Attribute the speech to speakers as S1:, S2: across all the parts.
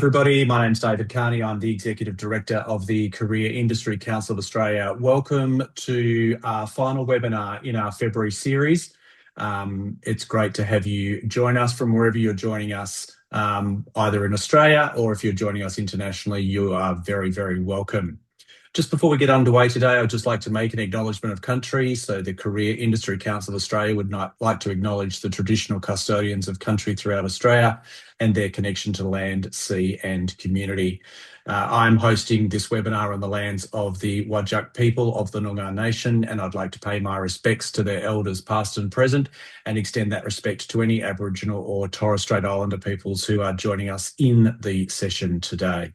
S1: everybody. My name's David Carney. I'm the Executive Director of the Career Industry Council of Australia. Welcome to our final webinar in our February series. It's great to have you join us from wherever you're joining us, either in Australia or if you're joining us internationally, you are very, very welcome. Just before we get underway today, I'd just like to make an acknowledgement of country. So the Career Industry Council of Australia would like to acknowledge the traditional custodians of country throughout Australia and their connection to land, sea and community. I'm hosting this webinar on the lands of the Whadjuk people of the Noongar Nation, and I'd like to pay my respects to their elders past and present and extend that respect to any Aboriginal or Torres Strait Islander peoples who are joining us in the session today.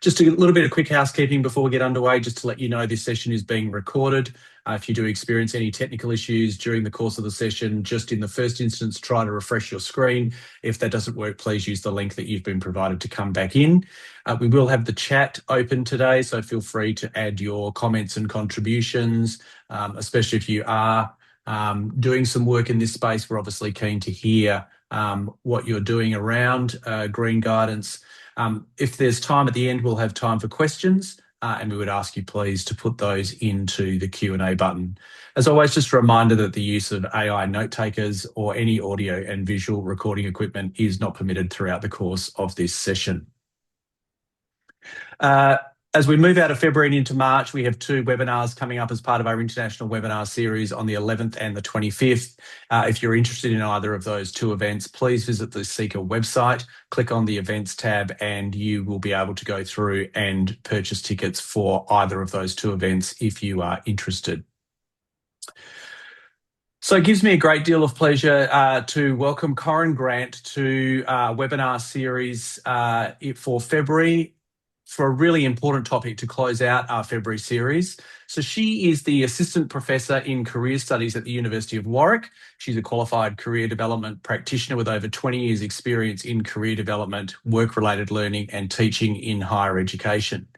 S1: Just a little bit of quick housekeeping before we get underway, just to let you know this session is being recorded. If you do experience any technical issues during the course of the session, just in the first instance, try to refresh your screen. If that doesn't work, please use the link that you've been provided to come back in. We will have the chat open today, so feel free to add your comments and contributions, especially if you are doing some work in this space. We're obviously keen to hear what you're doing around green guidance. If there's time at the end, we'll have time for questions, and we would ask you please to put those into the Q&A button. As always, just a reminder that the use of AI note takers or any audio and visual recording equipment is not permitted throughout the course of this session. As we move out of February and into March, we have two webinars coming up as part of our international webinar series on the 11th and the 25th. If you're interested in either of those two events, please visit the Seeker website, click on the events tab, and you will be able to go through and purchase tickets for either of those two events if you are interested. So it gives me a great deal of pleasure to welcome Corinne Grant to our webinar series for February, for a really important topic to close out our February series. So she is the Assistant Professor in Career Studies at the University of Warwick. She's a qualified career development practitioner with over 20 years experience in career development, work-related learning and teaching in higher education.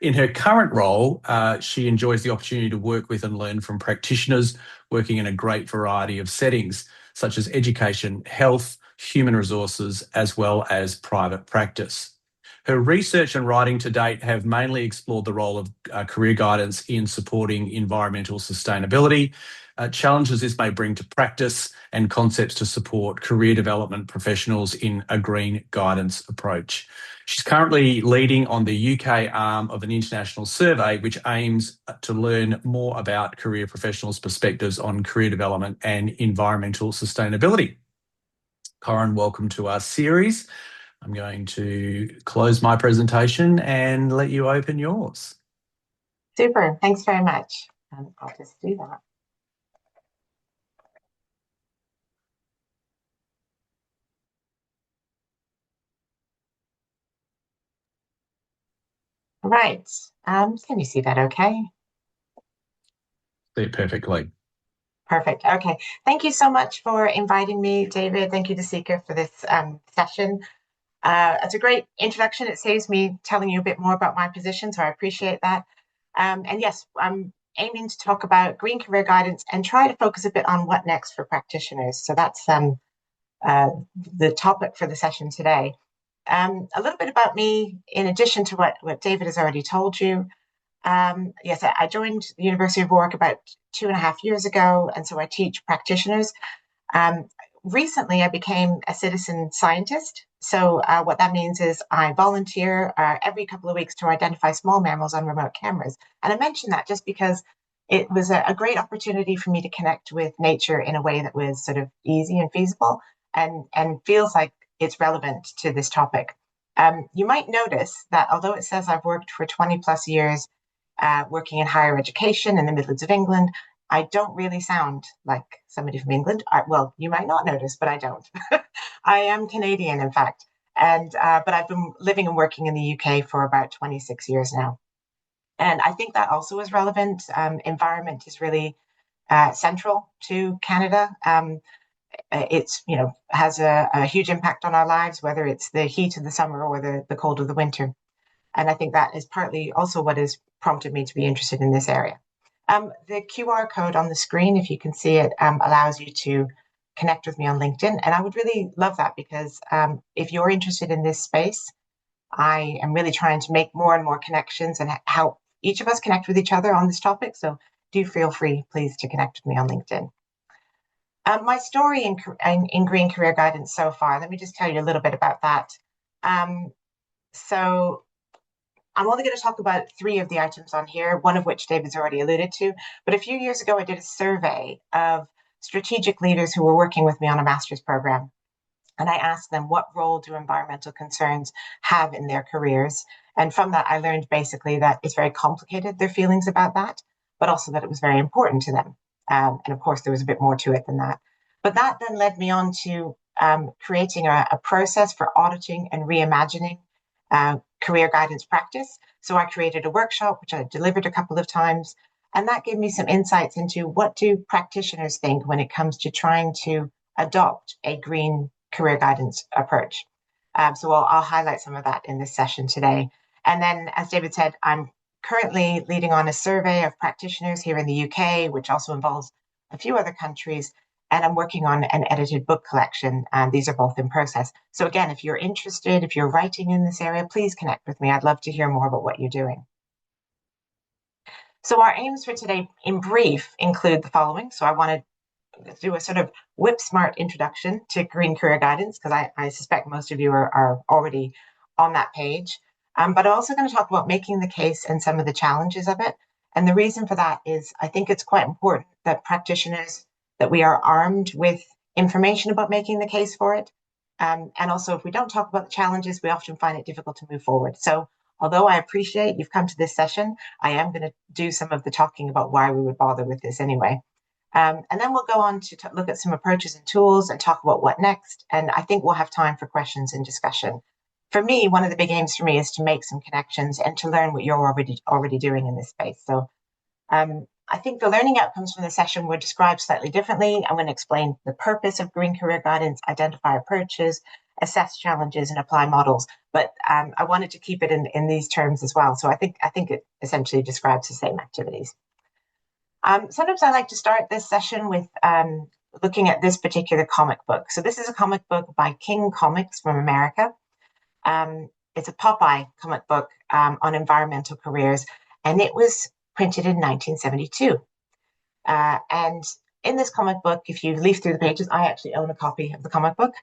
S1: In her current role, she enjoys the opportunity to work with and learn from practitioners working in a great variety of settings, such as education, health, human resources, as well as private practice. Her research and writing to date have mainly explored the role of career guidance in supporting environmental sustainability, challenges this may bring to practice, and concepts to support career development professionals in a green guidance approach. She's currently leading on the UK arm of an international survey which aims to learn more about career professionals' perspectives on career development and environmental sustainability. Corinne, welcome to our series. I'm going to close my presentation and let you open yours.
S2: Super, thanks very much. I'll just do that. All right, can you see that okay?
S1: See it perfectly.
S2: Perfect, okay. Thank you so much for inviting me, David. Thank you to Seeker for this session. It's a great introduction. It saves me telling you a bit more about my position, so I appreciate that. And yes, I'm aiming to talk about green career guidance and try to focus a bit on what next for practitioners. So that's the topic for the session today. A little bit about me, in addition to what David has already told you. Yes, I joined the University of Warwick about 2.5 years ago, and so I teach practitioners. Recently, I became a citizen scientist. So what that means is I volunteer every couple of weeks to identify small mammals on remote cameras. And I mention that just because it was a great opportunity for me to connect with nature in a way that was sort of easy and feasible and feels like it's relevant to this topic. You might notice that although it says I've worked for 20 plus years working in higher education in the Midlands of England, I don't really sound like somebody from England. Well, you might not notice, but I don't. I am Canadian, in fact, and but I've been living and working in the UK for about 26 years now. And I think that also is relevant. Environment is really central to Canada. It's, has a huge impact on our lives, whether it's the heat of the summer or the cold of the winter. And I think that is partly also what has prompted me to be interested in this area. The QR code on the screen, if you can see it, allows you to connect with me on LinkedIn. And I would really love that because if you're interested in this space, I am really trying to make more and more connections and help each of us connect with each other on this topic. So do feel free, please, to connect with me on LinkedIn. My story in Green Career Guidance so far, let me just tell you a little bit about that. So I'm only going to talk about 3 of the items on here, one of which David's already alluded to. But a few years ago, I did a survey of strategic leaders who were working with me on a master's program. And I asked them, what role do environmental concerns have in their careers? And from that, I learned basically that it's very complicated, their feelings about that, but also that it was very important to them. And of course, there was a bit more to it than that. But that then led me on to creating a process for auditing and reimagining career guidance practice. So I created a workshop, which I delivered a couple of times. And that gave me some insights into what do practitioners think when it comes to trying to adopt a green career guidance approach. So I'll highlight some of that in this session today. And then, as David said, I'm currently leading on a survey of practitioners here in the UK, which also involves a few other countries. And I'm working on an edited book collection, and these are both in process. So again, if you're interested, if you're writing in this area, please connect with me. I'd love to hear more about what you're doing. So our aims for today, in brief, include the following. So I want to do a sort of whip smart introduction to Green Career Guidance, because I suspect most of you are already on that page. But I'm also going to talk about making the case and some of the challenges of it. And the reason for that is I think it's quite important that practitioners, that we are armed with information about making the case for it. And also, if we don't talk about the challenges, we often find it difficult to move forward. So although I appreciate you've come to this session, I am going to do some of the talking about why we would bother with this anyway. And then we'll go on to look at some approaches and tools and talk about what next. And I think we'll have time for questions and discussion. For me, one of the big aims for me is to make some connections and to learn what you're already doing in this space. So I think the learning outcomes from the session were described slightly differently. I'm going to explain the purpose of Green Career Guidance, identify approaches, assess challenges, and apply models. But I wanted to keep it in these terms as well. So I think it essentially describes the same activities. Sometimes I like to start this session with looking at this particular comic book. So this is a comic book by King Comics from America. It's a Popeye comic book on environmental careers, and it was printed in 1972. And in this comic book, if you leaf through the pages, I actually own a copy of the comic book.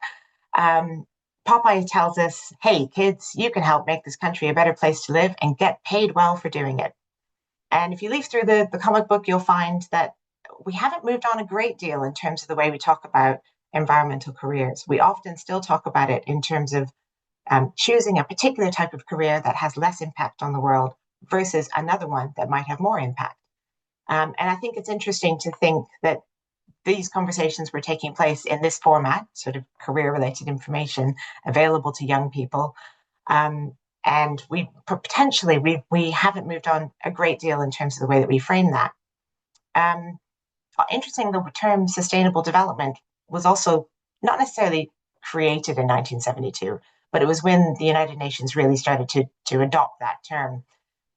S2: Popeye tells us, hey, kids, you can help make this country a better place to live and get paid well for doing it. And if you leaf through the comic book, you'll find that we haven't moved on a great deal in terms of the way we talk about environmental careers. We often still talk about it in terms of choosing a particular type of career that has less impact on the world versus another one that might have more impact. And I think it's interesting to think that these conversations were taking place in this format, sort of career-related information available to young people. And we haven't moved on a great deal in terms of the way that we frame that. Interesting, the term sustainable development was also not necessarily created in 1972, but it was when the United Nations really started to adopt that term.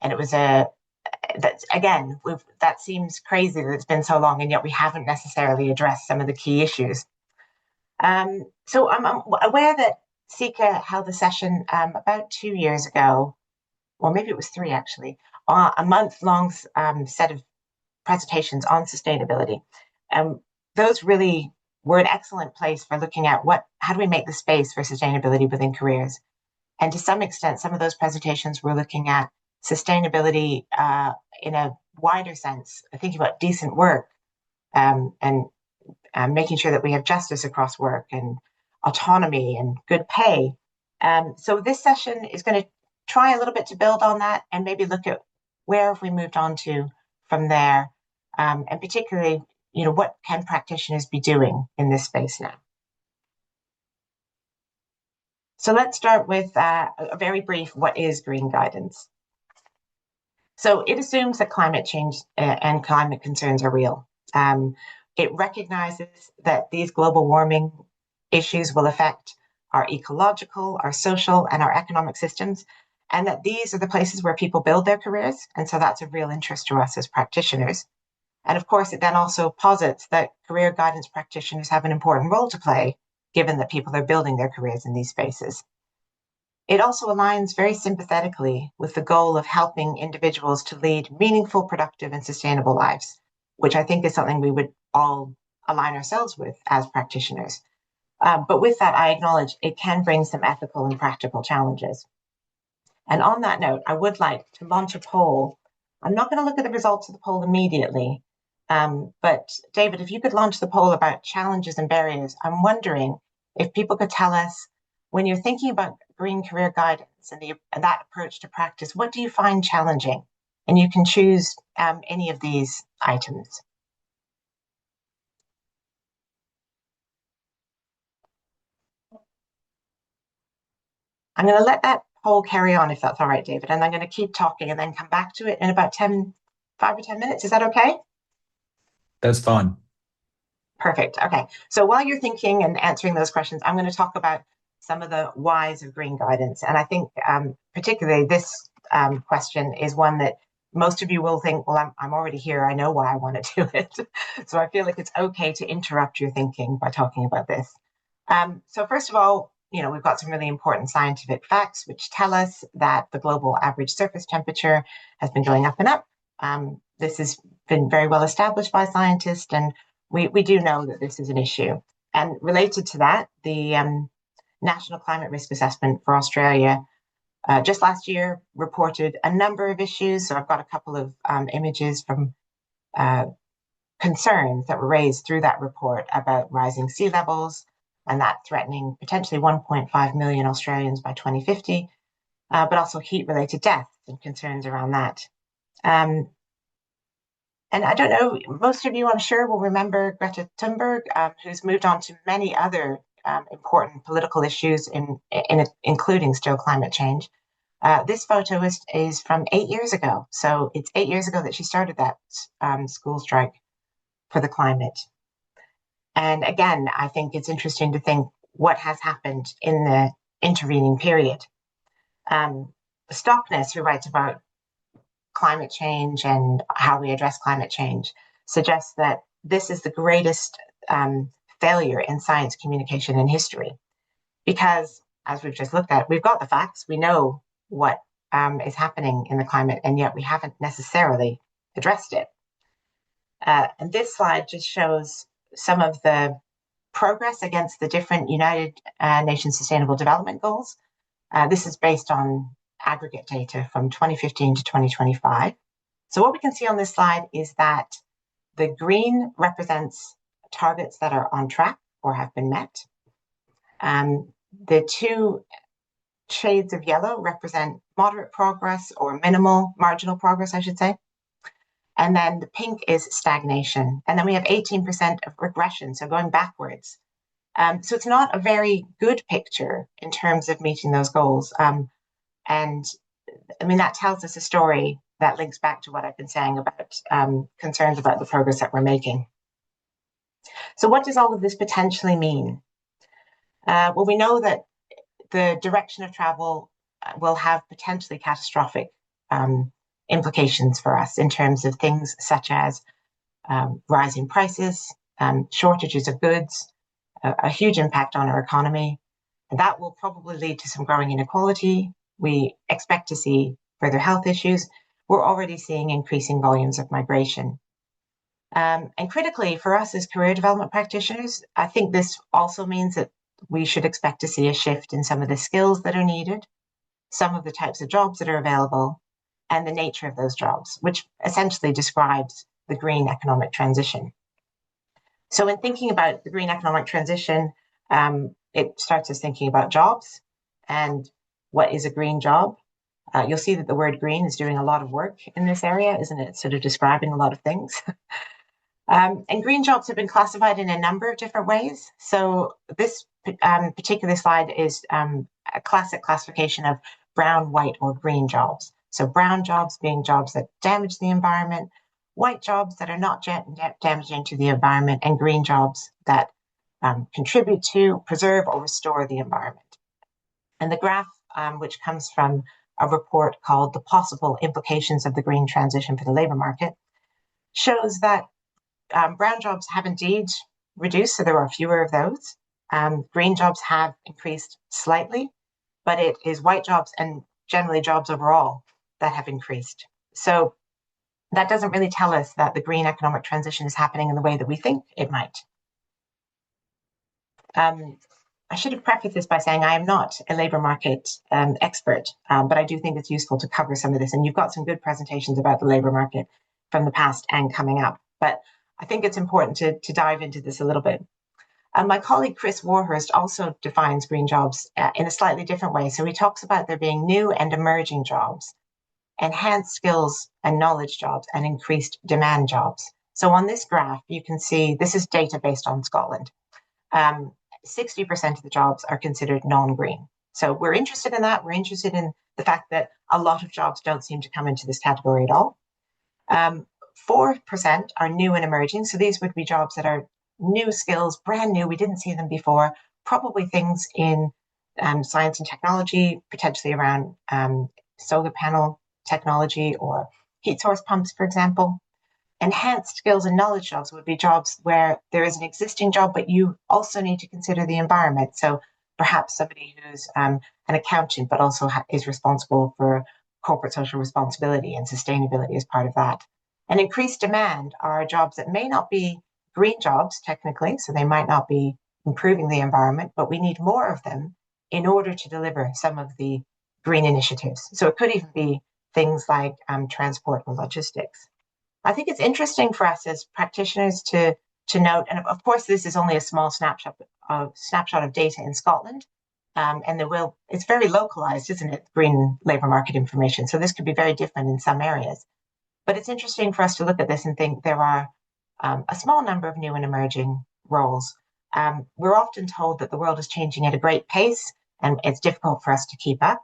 S2: And it was that seems crazy that it's been so long, and yet we haven't necessarily addressed some of the key issues. So I'm aware that Sika held a session about 2 years ago, or maybe it was 3 actually, a month-long set of presentations on sustainability. Those really were an excellent place for looking at how do we make the space for sustainability within careers. And to some extent, some of those presentations were looking at sustainability in a wider sense, thinking about decent work and making sure that we have justice across work and autonomy and good pay. So this session is going to try a little bit to build on that and maybe look at where have we moved on to from there, and particularly, what can practitioners be doing in this space now? So let's start with a very brief, what is green guidance? So it assumes that climate change and climate concerns are real. It recognizes that these global warming issues will affect our ecological, our social, and our economic systems, and that these are the places where people build their careers. And so that's of real interest to us as practitioners. And of course, it then also posits that career guidance practitioners have an important role to play, given that people are building their careers in these spaces. It also aligns very sympathetically with the goal of helping individuals to lead meaningful, productive, and sustainable lives, which I think is something we would all align ourselves with as practitioners. But with that, I acknowledge it can bring some ethical and practical challenges. And on that note, I would like to launch a poll. I'm not going to look at the results of the poll immediately, but David, if you could launch the poll about challenges and barriers, I'm wondering if people could tell us, when you're thinking about green career guidance and that approach to practice, what do you find challenging? And you can choose any of these items. I'm going to let that poll carry on if that's all right, David, and I'm going to keep talking and then come back to it in about 5 or 10 minutes. Is that okay?
S1: That's fine.
S2: Perfect. Okay. So while you're thinking and answering those questions, I'm going to talk about some of the whys of green guidance. And I think particularly this question is one that most of you will think, well, I'm already here. I know why I want to do it. So I feel like it's okay to interrupt your thinking by talking about this. So first of all, we've got some really important scientific facts which tell us that the global average surface temperature has been going up and up. This has been very well established by scientists, and we do know that this is an issue. And related to that, the National Climate Risk Assessment for Australia just last year reported a number of issues. So I've got a couple of images from concerns that were raised through that report about rising sea levels and that threatening potentially 1.5 million Australians by 2050, but also heat-related deaths and concerns around that. And I don't know, most of you, I'm sure, will remember Greta Thunberg, who's moved on to many other important political issues, including still climate change. This photo is from 8 years ago. So it's 8 years ago that she started that school strike for the climate. And again, I think it's interesting to think what has happened in the intervening period. Stockness, who writes about climate change and how we address climate change, suggests that this is the greatest failure in science communication in history. Because, as we've just looked at, we've got the facts, we know what is happening in the climate, and yet we haven't necessarily addressed it. And this slide just shows some of the progress against the different United Nations Sustainable Development Goals. This is based on aggregate data from 2015 to 2025. So what we can see on this slide is that the green represents targets that are on track or have been met. The two shades of yellow represent moderate progress or marginal progress, I should say. And then the pink is stagnation. And then we have 18% of regression, so going backwards. So it's not a very good picture in terms of meeting those goals. And I mean, that tells us a story that links back to what I've been saying about concerns about the progress that we're making. So what does all of this potentially mean? Well, we know that the direction of travel will have potentially catastrophic implications for us in terms of things such as rising prices, shortages of goods, a huge impact on our economy. And that will probably lead to some growing inequality. We expect to see further health issues. We're already seeing increasing volumes of migration. And critically, for us as career development practitioners, I think this also means that we should expect to see a shift in some of the skills that are needed, some of the types of jobs that are available, and the nature of those jobs, which essentially describes the green economic transition. So in thinking about the green economic transition, it starts us thinking about jobs and what is a green job. You'll see that the word green is doing a lot of work in this area, isn't it? Sort of describing a lot of things. And green jobs have been classified in a number of different ways. So this particular slide is a classic classification of brown, white, or green jobs. So brown jobs being jobs that damage the environment, white jobs that are not damaging to the environment, and green jobs that contribute to, preserve, or restore the environment. And the graph, which comes from a report called The Possible Implications of the Green Transition for the Labour Market, shows that brown jobs have indeed reduced, so there are fewer of those. Green jobs have increased slightly, but it is white jobs and generally jobs overall that have increased. So that doesn't really tell us that the green economic transition is happening in the way that we think it might. I should have prefaced this by saying I am not a labour market expert, but I do think it's useful to cover some of this. And you've got some good presentations about the labour market from the past and coming up. But I think it's important to dive into this a little bit. My colleague Chris Warhurst also defines green jobs in a slightly different way. So he talks about there being new and emerging jobs, enhanced skills and knowledge jobs, and increased demand jobs. So on this graph, you can see this is data based on Scotland. 60% of the jobs are considered non-green. So we're interested in that. We're interested in the fact that a lot of jobs don't seem to come into this category at all. 4% are new and emerging. So these would be jobs that are new skills, brand new. We didn't see them before. Probably things in science and technology, potentially around solar panel technology or heat source pumps, for example. Enhanced skills and knowledge jobs would be jobs where there is an existing job, but you also need to consider the environment. So perhaps somebody who's an accountant, but also is responsible for corporate social responsibility and sustainability as part of that. And increased demand are jobs that may not be green jobs technically, so they might not be improving the environment, but we need more of them in order to deliver some of the green initiatives. So it could even be things like transport or logistics. I think it's interesting for us as practitioners to note, and of course, this is only a small snapshot of data in Scotland, and it's very localized, isn't it? Green labour market information. So this could be very different in some areas. But it's interesting for us to look at this and think there are a small number of new and emerging roles. We're often told that the world is changing at a great pace, and it's difficult for us to keep up.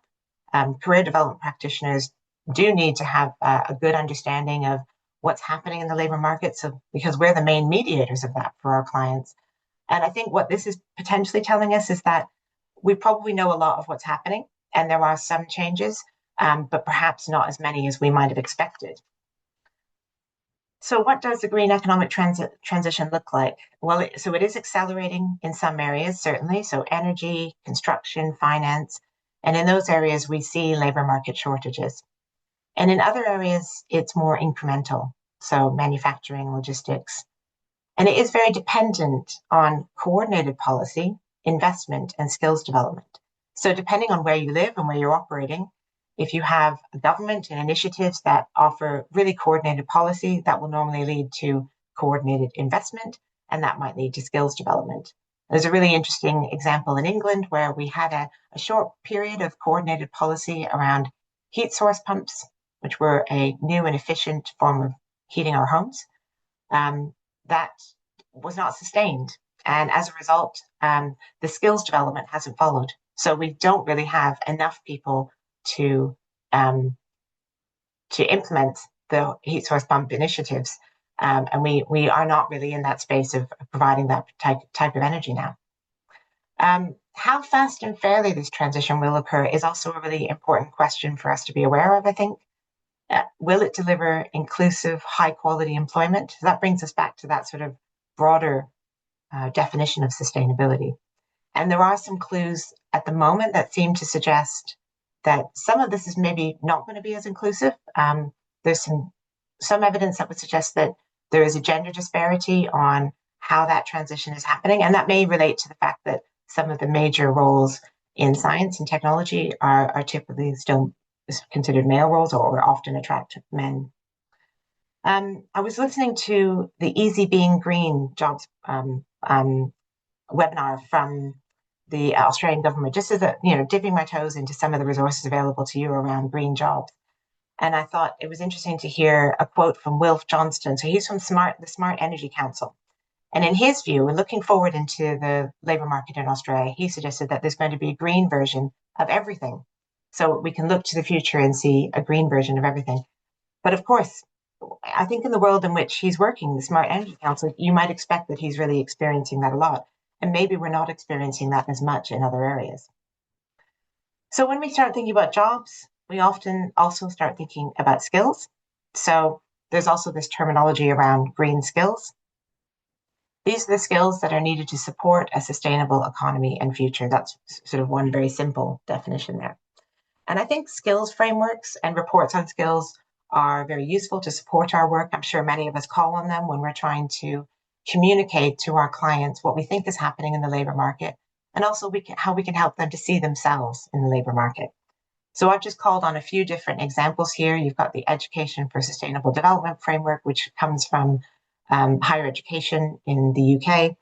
S2: Career development practitioners do need to have a good understanding of what's happening in the labour market, so because we're the main mediators of that for our clients. And I think what this is potentially telling us is that we probably know a lot of what's happening, and there are some changes, but perhaps not as many as we might have expected. So what does the green economic transition look like? Well, so it is accelerating in some areas, certainly. So energy, construction, finance, and in those areas, we see labour market shortages. And in other areas, it's more incremental, so manufacturing, logistics. And it is very dependent on coordinated policy, investment, and skills development. So depending on where you live and where you're operating, if you have a government and initiatives that offer really coordinated policy, that will normally lead to coordinated investment, and that might lead to skills development. There's a really interesting example in England where we had a short period of coordinated policy around heat source pumps, which were a new and efficient form of heating our homes. That was not sustained. And as a result, the skills development hasn't followed. So we don't really have enough people to implement the heat source pump initiatives. And we are not really in that space of providing that type of energy now. How fast and fairly this transition will occur is also a really important question for us to be aware of, I think. Will it deliver inclusive, high quality employment? So that brings us back to that sort of broader definition of sustainability. And there are some clues at the moment that seem to suggest that some of this is maybe not going to be as inclusive. There's some evidence that would suggest that there is a gender disparity on how that transition is happening. And that may relate to the fact that some of the major roles in science and technology are typically still considered male roles or often attract men. I was listening to the Easy Being Green jobs webinar from the Australian government, just as dipping my toes into some of the resources available to you around green jobs. And I thought it was interesting to hear a quote from Wilf Johnston. So he's from the Smart Energy Council. And in his view, looking forward into the labour market in Australia, he suggested that there's going to be a green version of everything. So we can look to the future and see a green version of everything. But of course, I think in the world in which he's working, the Smart Energy Council, you might expect that he's really experiencing that a lot. And maybe we're not experiencing that as much in other areas. So when we start thinking about jobs, we often also start thinking about skills. So there's also this terminology around green skills. These are the skills that are needed to support a sustainable economy and future. That's sort of one very simple definition there. And I think skills frameworks and reports on skills are very useful to support our work. I'm sure many of us call on them when we're trying to communicate to our clients what we think is happening in the labor market, and also how we can help them to see themselves in the labor market. So I've just called on a few different examples here. You've got the Education for Sustainable Development framework, which comes from higher education in the UK.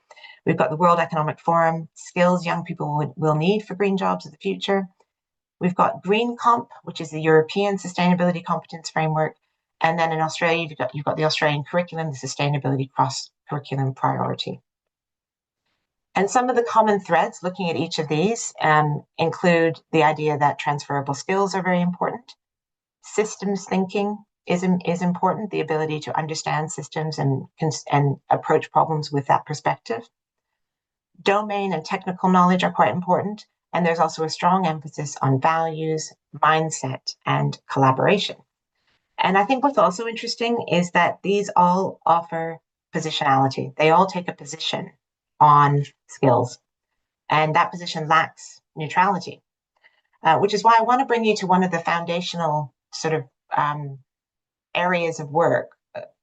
S2: We've got the World Economic Forum, skills young people will need for green jobs of the future. We've got Green Comp, which is the European Sustainability Competence Framework. And then in Australia, you've got the Australian curriculum, the Sustainability Cross-Curriculum Priority. And some of the common threads looking at each of these include the idea that transferable skills are very important. Systems thinking is important, the ability to understand systems and approach problems with that perspective. Domain and technical knowledge are quite important. And there's also a strong emphasis on values, mindset, and collaboration. And I think what's also interesting is that these all offer positionality. They all take a position on skills, and that position lacks neutrality, which is why I want to bring you to one of the foundational sort of areas of work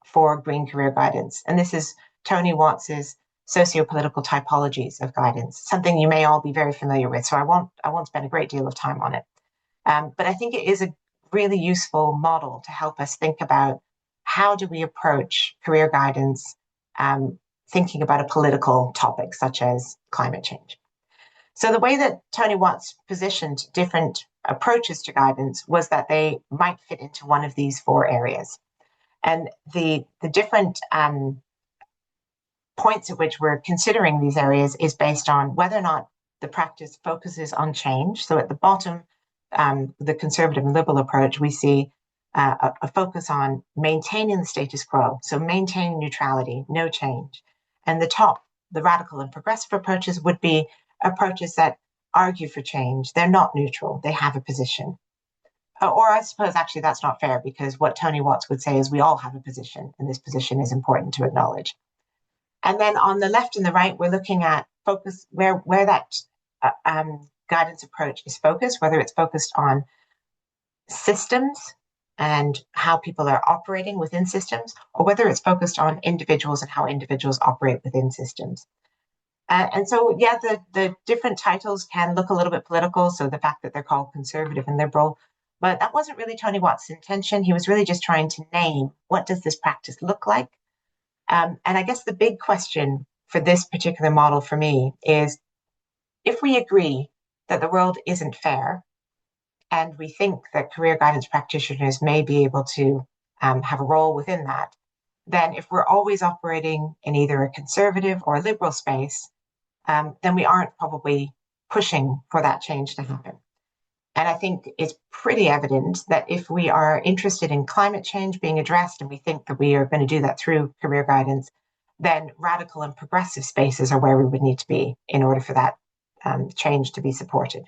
S2: for green career guidance. And this is Tony Watts's socio-political typologies of guidance, something you may all be very familiar with. So I won't spend a great deal of time on it. But I think it is a really useful model to help us think about how do we approach career guidance, thinking about a political topic such as climate change. So the way that Tony Watts positioned different approaches to guidance was that they might fit into one of these four areas. And the different points at which we're considering these areas is based on whether or not the practice focuses on change. So at the bottom, the conservative and liberal approach, we see a focus on maintaining the status quo, so maintaining neutrality, no change. And the top, the radical and progressive approaches, would be approaches that argue for change. They're not neutral, they have a position. Or I suppose actually that's not fair, because what Tony Watts would say is we all have a position, and this position is important to acknowledge. And then on the left and the right, we're looking at focus where that guidance approach is focused, whether it's focused on systems and how people are operating within systems, or whether it's focused on individuals and how individuals operate within systems. And so, yeah, the different titles can look a little bit political. So the fact that they're called conservative and liberal, but that wasn't really Tony Watts' intention. He was really just trying to name, what does this practice look like? And I guess the big question for this particular model for me is, if we agree that the world isn't fair, and we think that career guidance practitioners may be able to have a role within that, then if we're always operating in either a conservative or a liberal space, then we aren't probably pushing for that change to happen. And I think it's pretty evident that if we are interested in climate change being addressed, and we think that we are going to do that through career guidance, then radical and progressive spaces are where we would need to be in order for that change to be supported.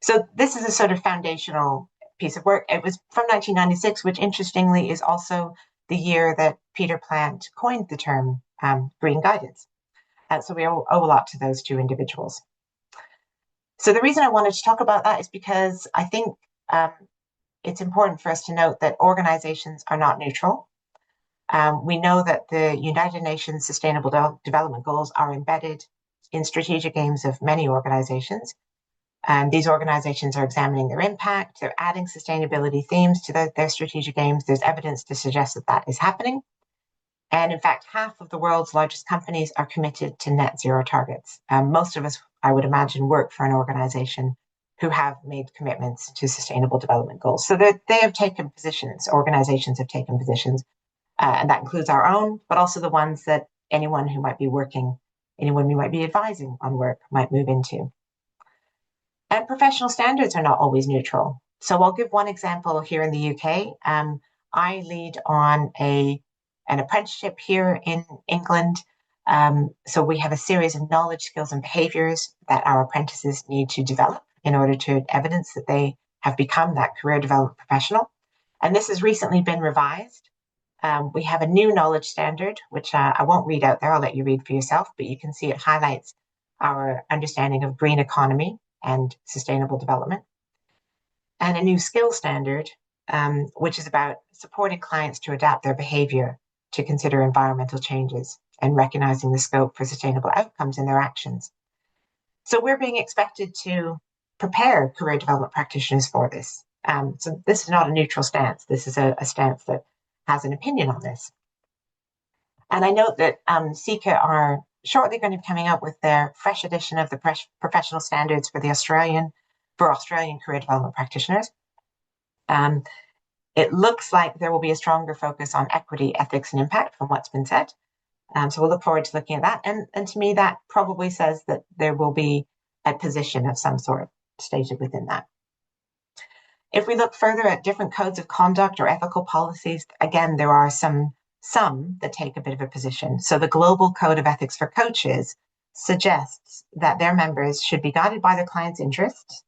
S2: So this is a sort of foundational piece of work. It was from 1996, which interestingly is also the year that Peter Plant coined the term green guidance. So we owe a lot to those two individuals. So the reason I wanted to talk about that is because I think it's important for us to note that organizations are not neutral. We know that the United Nations Sustainable Development Goals are embedded in strategic aims of many organizations. And these organizations are examining their impact, they're adding sustainability themes to their strategic aims. There's evidence to suggest that that is happening. And in fact, half of the world's largest companies are committed to net zero targets. Most of us, I would imagine, work for an organization who have made commitments to sustainable development goals. So they have taken positions, organizations have taken positions, and that includes our own, but also the ones that anyone who might be working, anyone we might be advising on work might move into. And professional standards are not always neutral. So I'll give one example here in the UK. I lead on an apprenticeship here in England. So we have a series of knowledge, skills, and behaviors that our apprentices need to develop in order to evidence that they have become that career development professional. And this has recently been revised We have a new knowledge standard, which I won't read out there. I'll let you read for yourself, but you can see it highlights our understanding of green economy and sustainable development. And a new skill standard, which is about supporting clients to adapt their behavior to consider environmental changes and recognizing the scope for sustainable outcomes in their actions. So we're being expected to prepare career development practitioners for this. So this is not a neutral stance. This is a stance that has an opinion on this. And I note that SECA are shortly going to be coming up with their fresh edition of the professional standards for Australian career development practitioners. It looks like there will be a stronger focus on equity, ethics, and impact from what's been said. So we'll look forward to looking at that. And to me, that probably says that there will be a position of some sort stated within that. If we look further at different codes of conduct or ethical policies, again, there are some that take a bit of a position. So the Global Code of Ethics for Coaches suggests that their members should be guided by their clients' interests,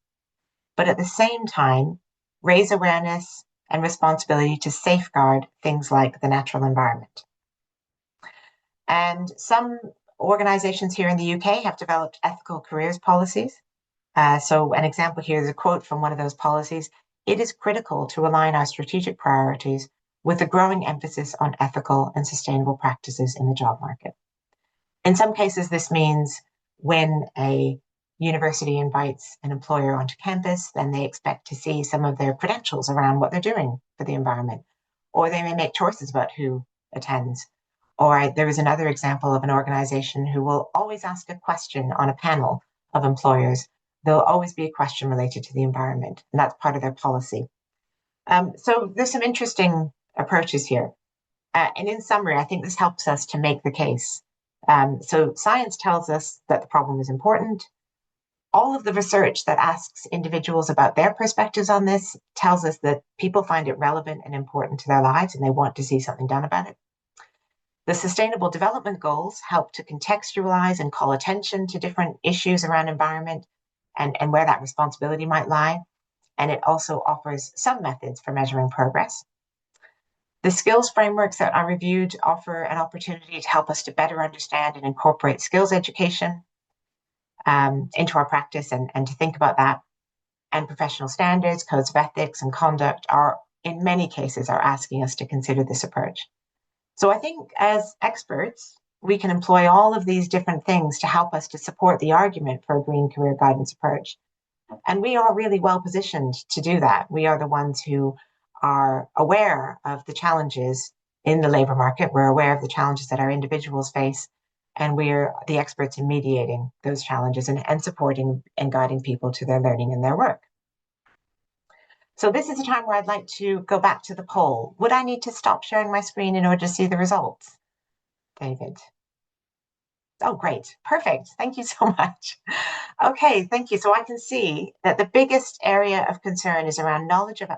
S2: but at the same time, raise awareness and responsibility to safeguard things like the natural environment. And some organizations here in the UK have developed ethical careers policies. So an example here is a quote from one of those policies. It is critical to align our strategic priorities with a growing emphasis on ethical and sustainable practices in the job market. In some cases, this means when a university invites an employer onto campus, then they expect to see some of their credentials around what they're doing for the environment, or they may make choices about who attends. Or there is another example of an organization who will always ask a question on a panel of employers. There'll always be a question related to the environment, and that's part of their policy. So there's some interesting approaches here. And in summary, I think this helps us to make the case. So science tells us that the problem is important. All of the research that asks individuals about their perspectives on this tells us that people find it relevant and important to their lives, and they want to see something done about it. The Sustainable Development Goals help to contextualize and call attention to different issues around environment and where that responsibility might lie. And it also offers some methods for measuring progress. The skills frameworks that I reviewed offer an opportunity to help us to better understand and incorporate skills education into our practice and to think about that. And professional standards, codes of ethics, and conduct are, in many cases, are asking us to consider this approach. So I think as experts, we can employ all of these different things to help us to support the argument for a green career guidance approach. And we are really well positioned to do that. We are the ones who are aware of the challenges in the labor market. We're aware of the challenges that our individuals face, and we're the experts in mediating those challenges and supporting and guiding people to their learning and their work. So this is a time where I'd like to go back to the poll. Would I need to stop sharing my screen in order to see the results? David. Oh, great. Perfect. Thank you so much. Okay, thank you. So I can see that the biggest area of concern is around knowledge of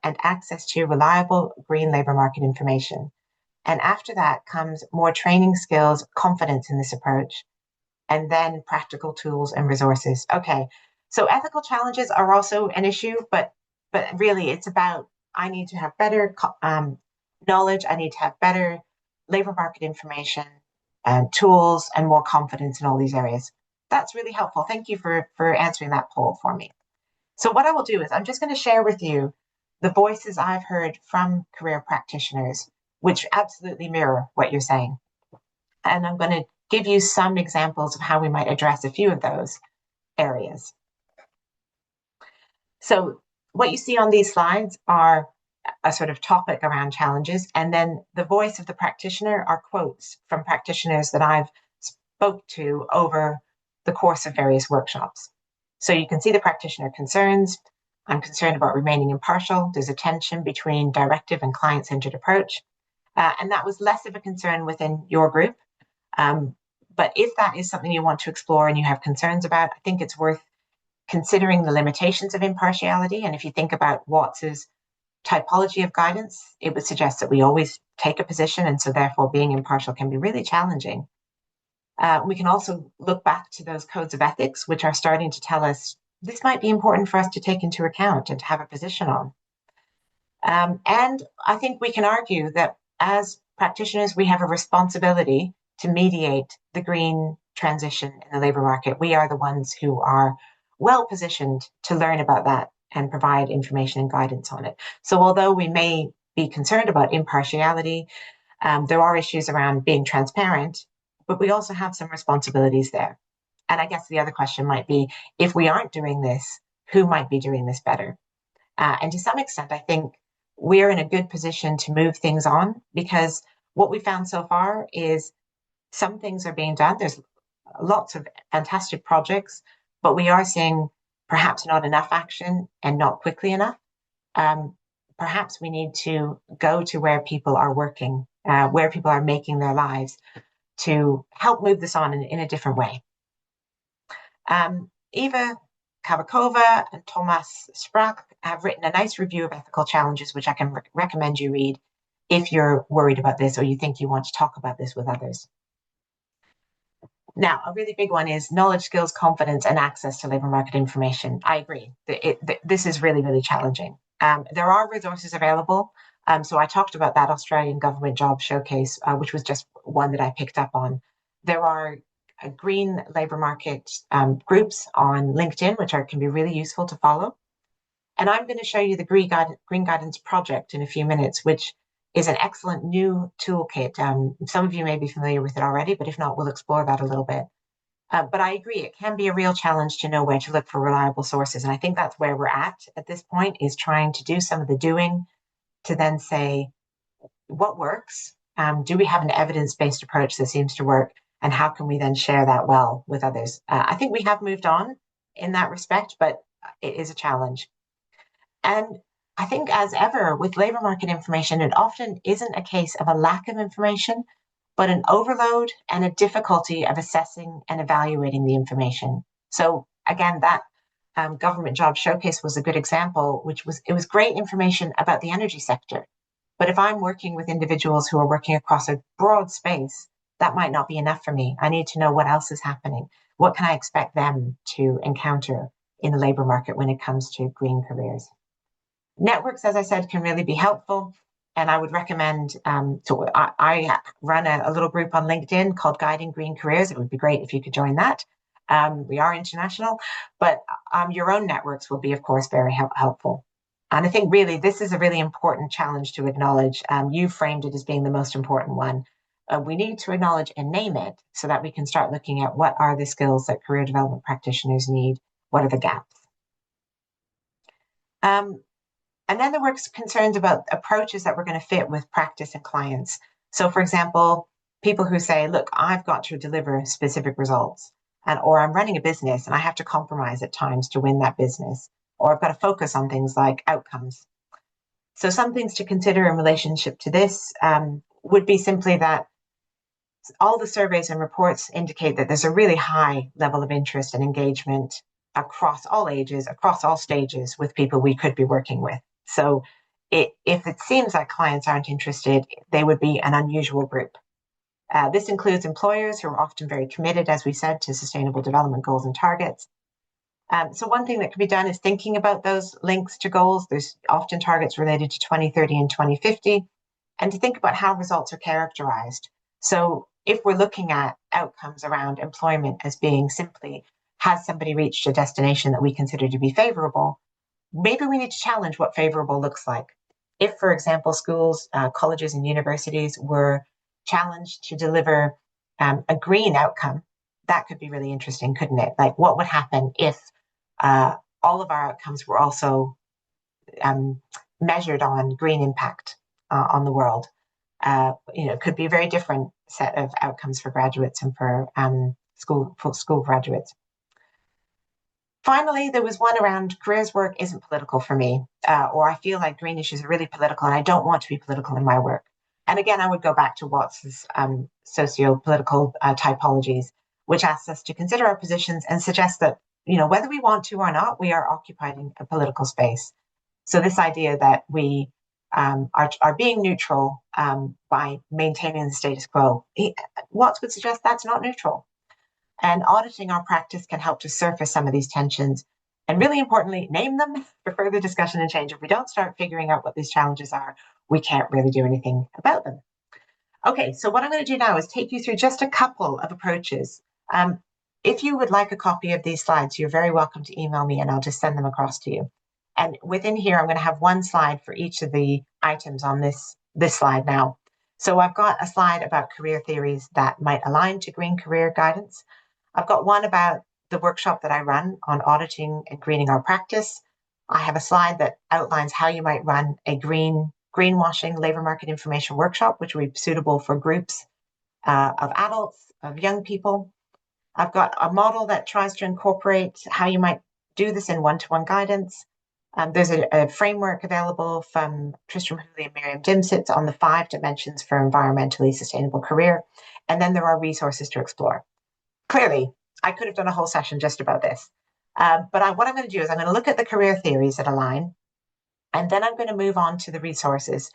S2: and access to reliable green labor market information. And after that comes more training skills, confidence in this approach, and then practical tools and resources. Okay, so ethical challenges are also an issue, but really it's about, I need to have better knowledge, I need to have better labor market information and tools and more confidence in all these areas. That's really helpful. Thank you for answering that poll for me. So what I will do is I'm just going to share with you the voices I've heard from career practitioners, which absolutely mirror what you're saying. And I'm going to give you some examples of how we might address a few of those areas. So what you see on these slides are a sort of topic around challenges, and then the voice of the practitioner are quotes from practitioners that I've spoke to over the course of various workshops. So you can see the practitioner concerns. I'm concerned about remaining impartial. There's a tension between directive and client-centered approach. And that was less of a concern within your group. But if that is something you want to explore and you have concerns about, I think it's worth considering the limitations of impartiality. And if you think about Watts's typology of guidance, it would suggest that we always take a position, and so therefore being impartial can be really challenging. We can also look back to those codes of ethics, which are starting to tell us this might be important for us to take into account and to have a position on. And I think we can argue that as practitioners, we have a responsibility to mediate the green transition in the labour market. We are the ones who are well positioned to learn about that and provide information and guidance on it. So although we may be concerned about impartiality, there are issues around being transparent, but we also have some responsibilities there. And I guess the other question might be, if we aren't doing this, who might be doing this better? And to some extent, I think we're in a good position to move things on, because what we found so far is some things are being done. There's lots of fantastic projects, but we are seeing perhaps not enough action and not quickly enough. Perhaps we need to go to where people are working, where people are making their lives, to help move this on in a different way. Eva Kavakova and Thomas Sprach have written a nice review of ethical challenges, which I can recommend you read if you're worried about this or you think you want to talk about this with others. Now, a really big one is knowledge, skills, confidence, and access to labour market information. I agree. This is really, really challenging. There are resources available. So I talked about that Australian Government Job Showcase, which was just one that I picked up on. There are green labour market groups on LinkedIn, which can be really useful to follow. And I'm going to show you the Green Guidance Project in a few minutes, which is an excellent new toolkit. Some of you may be familiar with it already, but if not, we'll explore that a little bit. But I agree, it can be a real challenge to know where to look for reliable sources. And I think that's where we're at this point, is trying to do some of the doing to then say, what works? Do we have an evidence-based approach that seems to work? And how can we then share that well with others? I think we have moved on in that respect, but it is a challenge. And I think, as ever with labour market information, it often isn't a case of a lack of information, but an overload and a difficulty of assessing and evaluating the information. So again, that Government Job Showcase was a good example, it was great information about the energy sector. But if I'm working with individuals who are working across a broad space, that might not be enough for me. I need to know what else is happening. What can I expect them to encounter in the labour market when it comes to green careers? Networks, as I said, can really be helpful. And I would recommend, I run a little group on LinkedIn called Guiding Green Careers. It would be great if you could join that. We are international, but your own networks will be, of course, very helpful. And I think really this is a really important challenge to acknowledge. You framed it as being the most important one. We need to acknowledge and name it so that we can start looking at what are the skills that career development practitioners need, what are the gaps. And then there were concerns about approaches that were going to fit with practice and clients. So for example, people who say, look, I've got to deliver specific results, or I'm running a business and I have to compromise at times to win that business, or I've got to focus on things like outcomes. So some things to consider in relationship to this would be simply that all the surveys and reports indicate that there's a really high level of interest and engagement across all ages, across all stages with people we could be working with. So if it seems like clients aren't interested, they would be an unusual group. This includes employers who are often very committed, as we said, to sustainable development goals and targets. So one thing that can be done is thinking about those links to goals. There's often targets related to 2030 and 2050, and to think about how results are characterized. So if we're looking at outcomes around employment as being simply, has somebody reached a destination that we consider to be favorable, maybe we need to challenge what favorable looks like. If, for example, schools, colleges, and universities were challenged to deliver a green outcome, that could be really interesting, couldn't it? Like, what would happen if all of our outcomes were also measured on green impact on the world? It could be a very different set of outcomes for graduates and for school graduates. Finally, there was one around careers work isn't political for me, or I feel like green issues are really political and I don't want to be political in my work. And again, I would go back to Watts's socio-political typologies, which asks us to consider our positions and suggest that, whether we want to or not, we are occupying a political space. So this idea that we are being neutral by maintaining the status quo, Watts would suggest that's not neutral. And auditing our practice can help to surface some of these tensions. And really importantly, name them for further discussion and change. If we don't start figuring out what these challenges are, we can't really do anything about them. Okay, so what I'm going to do now is take you through just a couple of approaches. If you would like a copy of these slides, you're very welcome to email me and I'll just send them across to you. And within here, I'm going to have one slide for each of the items on this slide now. So I've got a slide about career theories that might align to green career guidance. I've got one about the workshop that I run on auditing and greening our practice. I have a slide that outlines how you might run a greenwashing labor market information workshop, which would be suitable for groups of adults, of young people. I've got a model that tries to incorporate how you might do this in one-to-one guidance. There's a framework available from Tristram Hooley and Miriam Dimsitz on the 5 dimensions for environmentally sustainable career. And then there are resources to explore. Clearly, I could have done a whole session just about this. But what I'm going to do is I'm going to look at the career theories that align, and then I'm going to move on to the resources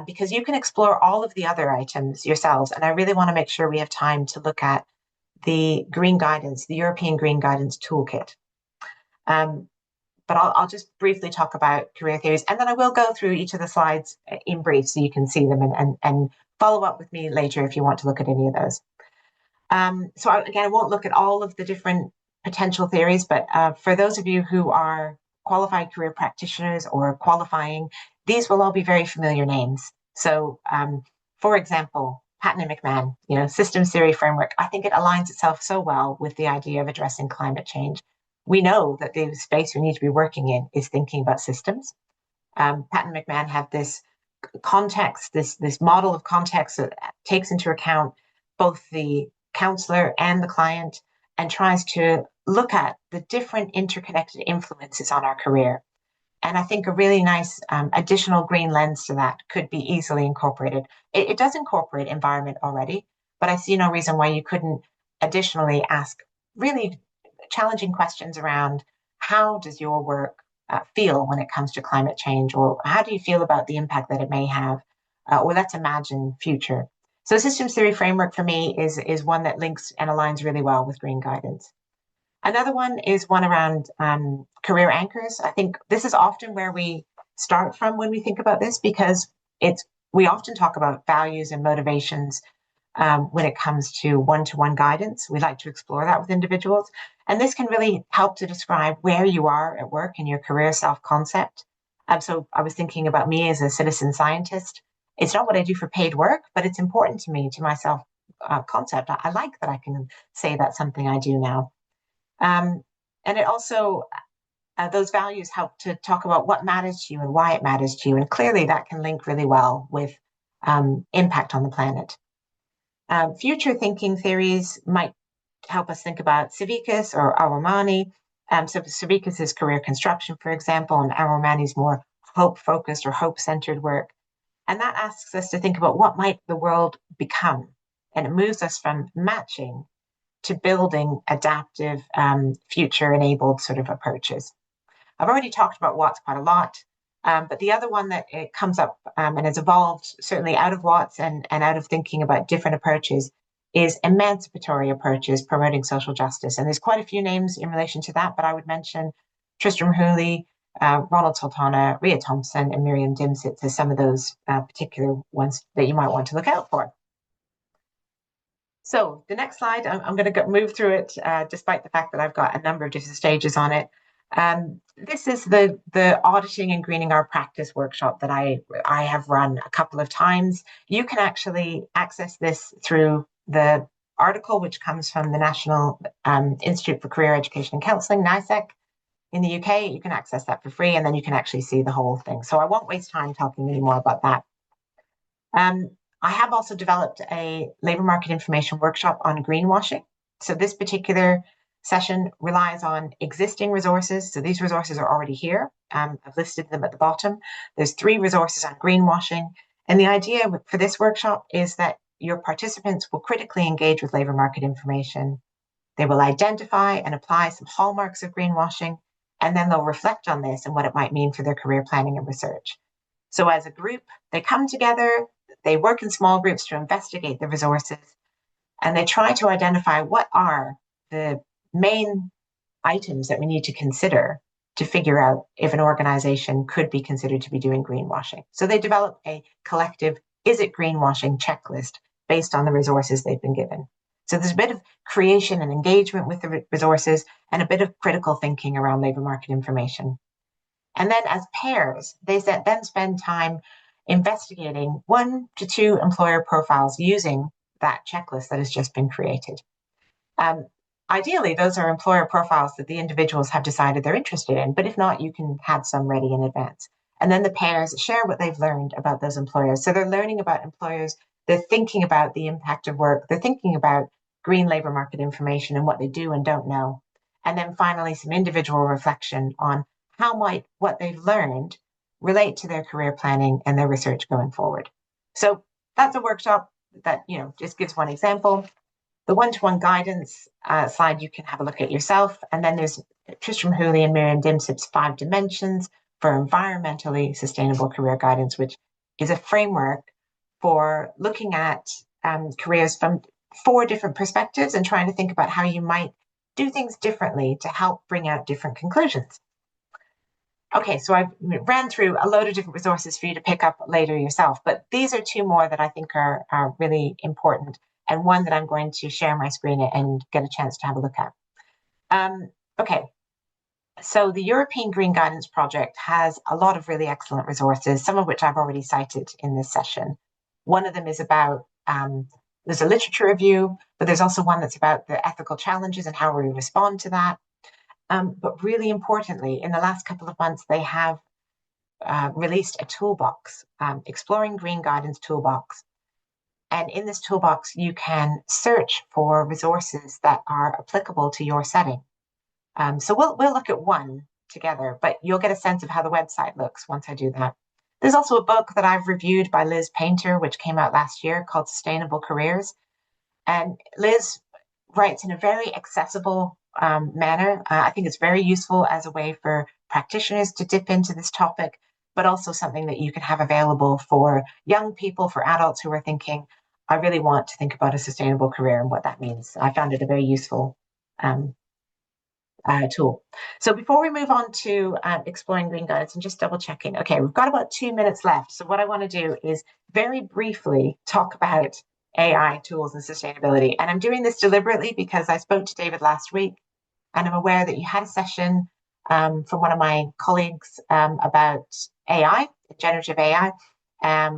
S2: because you can explore all of the other items yourselves. And I really want to make sure we have time to look at the green guidance, the European Green Guidance Toolkit. But I'll just briefly talk about career theories, and then I will go through each of the slides in brief so you can see them and follow up with me later if you want to look at any of those. Again, I won't look at all of the different potential theories, but for those of you who are qualified career practitioners or qualifying, these will all be very familiar names. So, for example, Patton and McMahon, systems theory framework, I think it aligns itself so well with the idea of addressing climate change. We know that the space we need to be working in is thinking about systems. Patton and McMahon have this context, this model of context that takes into account both the counselor and the client and tries to look at the different interconnected influences on our career. And I think a really nice additional green lens to that could be easily incorporated. It does incorporate environment already, but I see no reason why you couldn't additionally ask really challenging questions around how does your work feel when it comes to climate change, or how do you feel about the impact that it may have, or let's imagine future. So systems theory framework for me is one that links and aligns really well with green guidance. Another one is one around career anchors. I think this is often where we start from when we think about this, because we often talk about values and motivations when it comes to one-to-one guidance. We like to explore that with individuals. And this can really help to describe where you are at work in your career self-concept. So I was thinking about me as a citizen scientist. It's not what I do for paid work, but it's important to me, to my self-concept. I like that I can say that's something I do now. And it also, those values help to talk about what matters to you and why it matters to you. And clearly that can link really well with impact on the planet. Future thinking theories might help us think about Civicus or Aromani. So Civicus is career construction, for example, and Aromani is more hope-focused or hope-centered work. And that asks us to think about what might the world become. And it moves us from matching to building adaptive, future-enabled sort of approaches. I've already talked about Watts quite a lot, but the other one that it comes up and has evolved certainly out of Watts and out of thinking about different approaches is emancipatory approaches promoting social justice. And there's quite a few names in relation to that, but I would mention Tristram Hooley, Ronald Sultana, Ria Thompson, and Miriam Dimsitz as some of those particular ones that you might want to look out for. So the next slide, I'm going to move through it, despite the fact that I've got a number of different stages on it. This is the auditing and greening our practice workshop that I have run a couple of times. You can actually access this through the article, which comes from the National Institute for Career Education and Counselling, NICEC, in the UK. You can access that for free, and then you can actually see the whole thing. So I won't waste time talking any more about that. I have also developed a labour market information workshop on greenwashing. So this particular session relies on existing resources. So these resources are already here. I've listed them at the bottom. There's 3 resources on greenwashing. And the idea for this workshop is that your participants will critically engage with labour market information. They will identify and apply some hallmarks of greenwashing, and then they'll reflect on this and what it might mean for their career planning and research. So as a group, they come together, they work in small groups to investigate the resources, and they try to identify what are the main items that we need to consider to figure out if an organization could be considered to be doing greenwashing. So they develop a collective, is it greenwashing checklist based on the resources they've been given. So there's a bit of creation and engagement with the resources and a bit of critical thinking around labor market information. And then as pairs, they then spend time investigating 1 to 2 employer profiles using that checklist that has just been created. Ideally, those are employer profiles that the individuals have decided they're interested in, but if not, you can have some ready in advance. And then the pairs share what they've learned about those employers. So they're learning about employers, they're thinking about the impact of work, they're thinking about green labor market information and what they do and don't know. And then finally, some individual reflection on how might what they've learned relate to their career planning and their research going forward. So that's a workshop that, just gives one example. The one-to-one guidance slide you can have a look at yourself. And then there's Tristram Hooley and Miriam Dimsip's 5 dimensions for environmentally sustainable career guidance, which is a framework for looking at careers from 4 different perspectives and trying to think about how you might do things differently to help bring out different conclusions. Okay, so I've ran through a load of different resources for you to pick up later yourself, but these are 2 more that I think are really important, and one that I'm going to share my screen and get a chance to have a look at. Okay, so the European Green Guidance Project has a lot of really excellent resources, some of which I've already cited in this session. One of them is about, there's a literature review, but there's also one that's about the ethical challenges and how we respond to that. But really importantly, in the last couple of months, they have released a toolbox, Exploring Green Guidance Toolbox. And in this toolbox, you can search for resources that are applicable to your setting. So we'll look at one together, but you'll get a sense of how the website looks once I do that. There's also a book that I've reviewed by Liz Painter, which came out last year, called Sustainable Careers. And Liz writes in a very accessible manner. I think it's very useful as a way for practitioners to dip into this topic, but also something that you can have available for young people, for adults who are thinking, I really want to think about a sustainable career and what that means. I found it a very useful tool. So before we move on to exploring green guidance, and just double checking, okay, we've got about 2 minutes left. So what I want to do is very briefly talk about AI tools and sustainability. And I'm doing this deliberately because I spoke to David last week, and I'm aware that you had a session from one of my colleagues about AI, generative AI,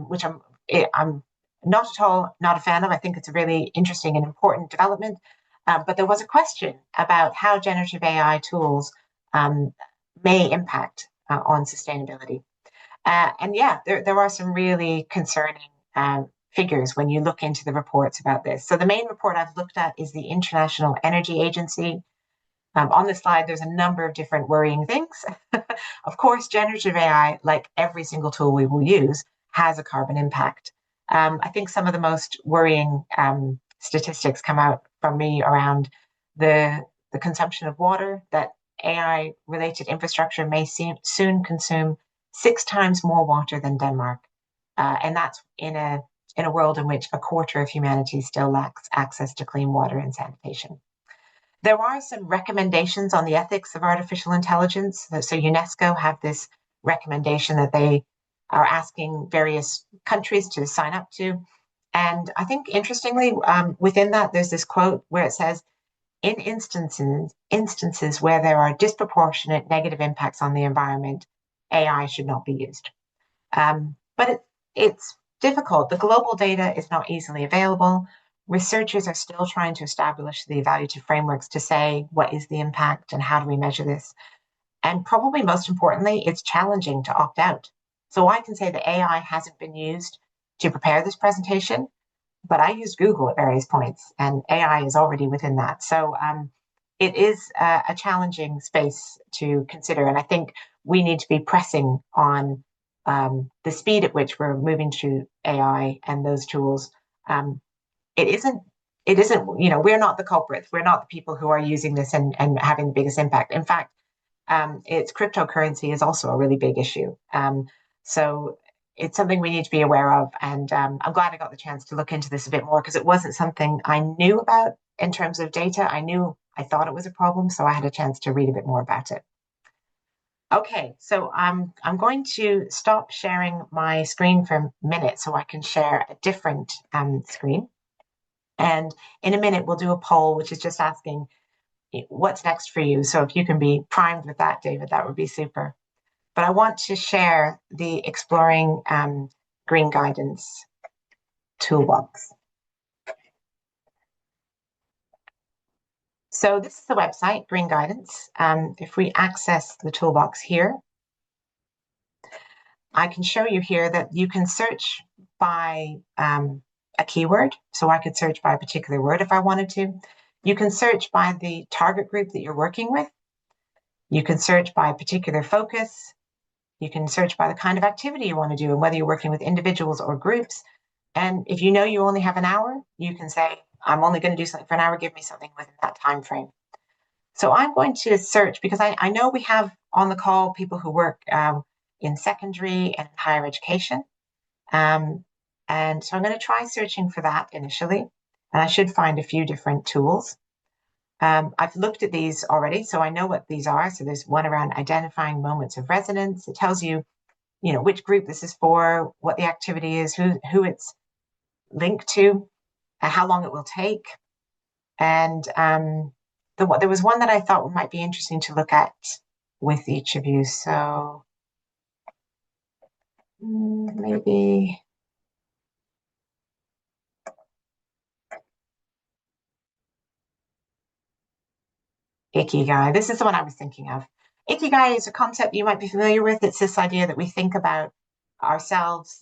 S2: which I'm not at all not a fan of. I think it's a really interesting and important development. But there was a question about how generative AI tools may impact on sustainability. And yeah, there are some really concerning figures when you look into the reports about this. So the main report I've looked at is the International Energy Agency. On this slide, there's a number of different worrying things. Of course, generative AI, like every single tool we will use, has a carbon impact. I think some of the most worrying statistics come out from me around the consumption of water, that AI-related infrastructure may soon consume 6 times more water than Denmark. And that's in a world in which a quarter of humanity still lacks access to clean water and sanitation. There are some recommendations on the ethics of artificial intelligence. So UNESCO have this recommendation that they are asking various countries to sign up to. And I think, interestingly, within that, there's this quote where it says, in instances where there are disproportionate negative impacts on the environment, AI should not be used. But it's difficult. The global data is not easily available. Researchers are still trying to establish the evaluative frameworks to say what is the impact and how do we measure this. And probably most importantly, it's challenging to opt out. So I can say that AI hasn't been used to prepare this presentation, but I used Google at various points, and AI is already within that. So it is a challenging space to consider, and I think we need to be pressing on the speed at which we're moving to AI and those tools. It isn't, we're not the culprits. We're not the people who are using this and having the biggest impact. In fact, it's cryptocurrency is also a really big issue. So it's something we need to be aware of. And I'm glad I got the chance to look into this a bit more, because it wasn't something I knew about in terms of data. I thought it was a problem, so I had a chance to read a bit more about it. Okay, so I'm going to stop sharing my screen for a minute so I can share a different screen. And in a minute, we'll do a poll, which is just asking what's next for you. So if you can be primed with that, David, that would be super. But I want to share the Exploring Green Guidance toolbox. So this is the website, Green Guidance. If we access the toolbox here, I can show you here that you can search by a keyword. So I could search by a particular word if I wanted to. You can search by the target group that you're working with. You can search by a particular focus. You can search by the kind of activity you want to do and whether you're working with individuals or groups. And if you know you only have an hour, you can say, I'm only going to do something for an hour, give me something within that time frame. So I'm going to search because I know we have on the call people who work in secondary and higher education. And so I'm going to try searching for that initially, and I should find a few different tools. I've looked at these already, so I know what these are. So there's one around identifying moments of resonance. It tells you, which group this is for, what the activity is, who it's linked to, how long it will take. And there was one that I thought might be interesting to look at with each of you. So maybe Ikigai. This is the one I was thinking of. Ikigai is a concept you might be familiar with. It's this idea that we think about ourselves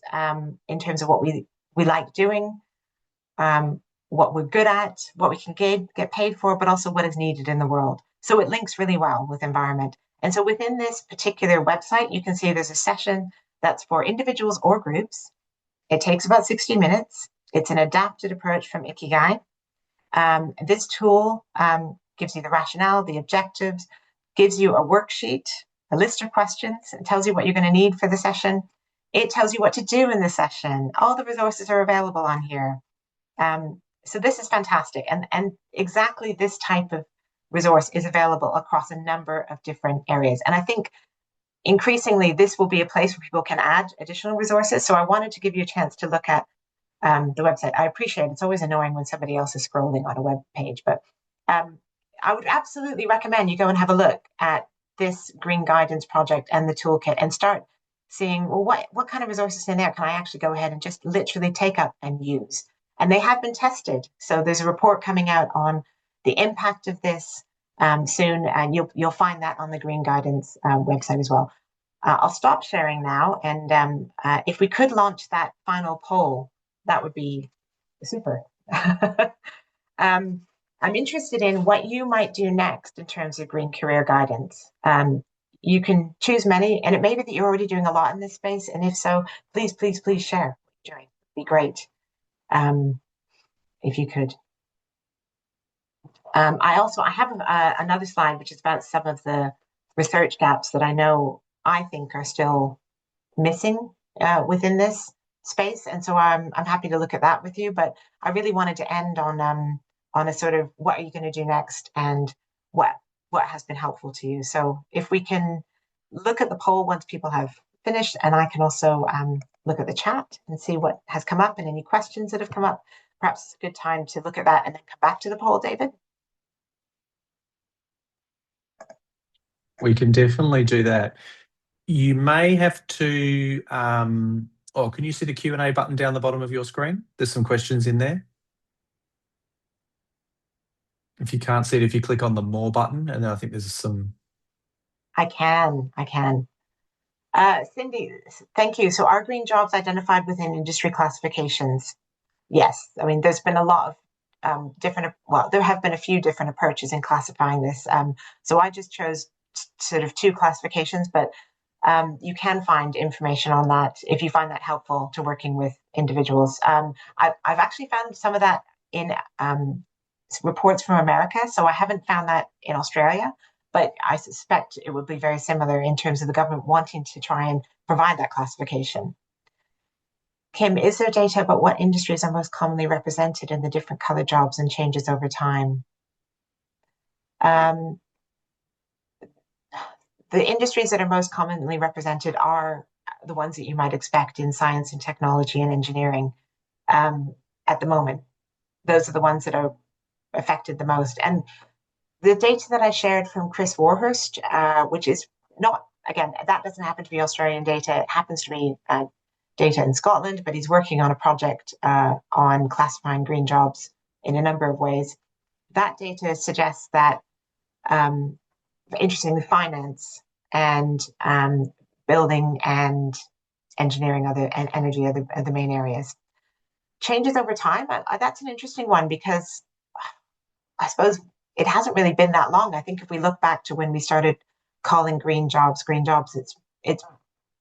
S2: in terms of what we like doing, what we're good at, what we can get paid for, but also what is needed in the world. So it links really well with environment. And so within this particular website, you can see there's a session that's for individuals or groups. It takes about 60 minutes. It's an adapted approach from Ikigai. This tool gives you the rationale, the objectives, gives you a worksheet, a list of questions, and tells you what you're going to need for the session. It tells you what to do in the session. All the resources are available on here. So this is fantastic. And exactly this type of resource is available across a number of different areas. And I think increasingly this will be a place where people can add additional resources. So I wanted to give you a chance to look at the website. I appreciate it. It's always annoying when somebody else is scrolling on a web page, but I would absolutely recommend you go and have a look at this Green Guidance project and the toolkit and start seeing, well, what kind of resources in there can I actually go ahead and just literally take up and use? And they have been tested. So there's a report coming out on the impact of this soon, and you'll find that on the Green Guidance website as well. I'll stop sharing now, and if we could launch that final poll, that would be super. I'm interested in what you might do next in terms of green career guidance. You can choose many, and it may be that you're already doing a lot in this space. And if so, please, please, please share what you're doing. It'd be great if you could. I have another slide, which is about some of the research gaps that I think are still missing within this space. And so I'm happy to look at that with you. But I really wanted to end on a sort of what are you going to do next and what has been helpful to you. So if we can look at the poll once people have finished, and I can also look at the chat and see what has come up and any questions that have come up. Perhaps it's a good time to look at that and then come back to the poll, David.
S1: We can definitely do that. You may have to, can you see the Q&A button down the bottom of your screen? There's some questions in there. If you can't see it, if you click on the More button, and then I think there's some...
S2: I can. Cindy, thank you. So are green jobs identified within industry classifications? Yes. I mean, there's been a lot of there have been a few different approaches in classifying this. So I just chose sort of two classifications, but you can find information on that if you find that helpful to working with individuals. I've actually found some of that in reports from America, so I haven't found that in Australia, but I suspect it would be very similar in terms of the government wanting to try and provide that classification. Kim, is there data about what industries are most commonly represented in the different color jobs and changes over time? the industries that are most commonly represented are the ones that you might expect in science and technology and engineering at the moment. Those are the ones that are affected the most. And the data that I shared from Chris Warhurst, which is not, again, that doesn't happen to be Australian data. It happens to be data in Scotland, but he's working on a project on classifying green jobs in a number of ways. That data suggests that, interestingly, finance and building and engineering and energy are the main areas. Changes over time, that's an interesting one, because I suppose it hasn't really been that long. I think if we look back to when we started calling green jobs, it's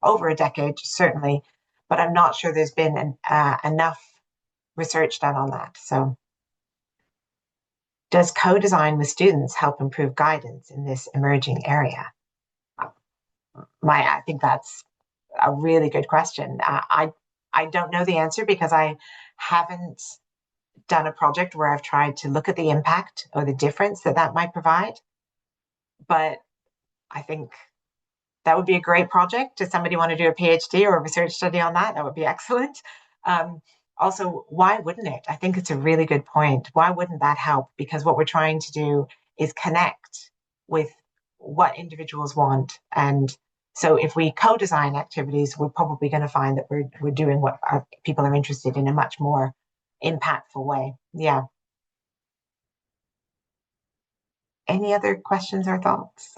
S2: over a decade, certainly, but I'm not sure there's been enough research done on that. So does co-design with students help improve guidance in this emerging area? I think that's a really good question. I don't know the answer, because I haven't done a project where I've tried to look at the impact or the difference that might provide. But I think that would be a great project. Does somebody want to do a PhD or a research study on that? That would be excellent. Also, why wouldn't it? I think it's a really good point. Why wouldn't that help? Because what we're trying to do is connect with what individuals want. And so if we co-design activities, we're probably going to find that we're doing what people are interested in a much more impactful way. Yeah. Any other questions or thoughts?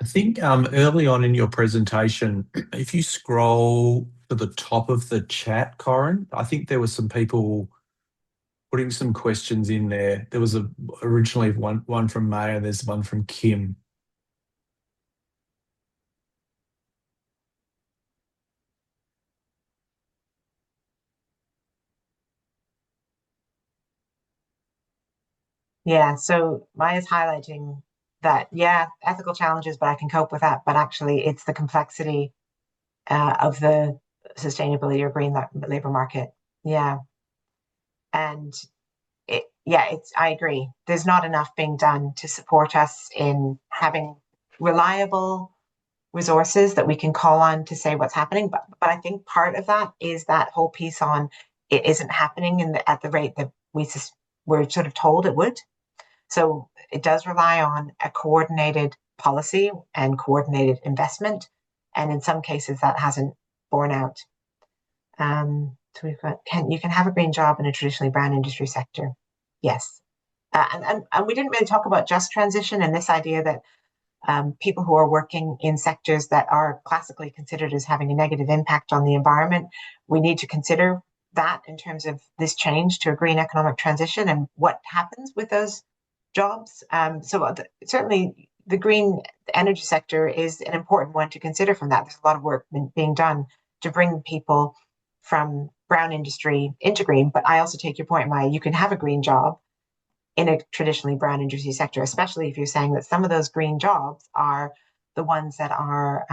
S1: I think early on in your presentation, if you scroll to the top of the chat, Corin, I think there were some people putting some questions in there. There was originally one from Maya, there's one from Kim.
S2: Yeah, so Maya's highlighting that, yeah, ethical challenges, but I can cope with that. But actually, it's the complexity of the sustainability or green labor market. Yeah. And I agree. There's not enough being done to support us in having reliable resources that we can call on to say what's happening. But I think part of that is that whole piece on it isn't happening at the rate that we're sort of told it would. So it does rely on a coordinated policy and coordinated investment. And in some cases, that hasn't borne out. So we've got, you can have a green job in a traditionally brown industry sector. Yes. And we didn't really talk about just transition and this idea that people who are working in sectors that are classically considered as having a negative impact on the environment, we need to consider that in terms of this change to a green economic transition and what happens with those jobs. So certainly the green energy sector is an important one to consider from that. There's a lot of work being done to bring people from brown industry into green. But I also take your point, Maya, you can have a green job in a traditionally brown industry sector, especially if you're saying that some of those green jobs are the ones that are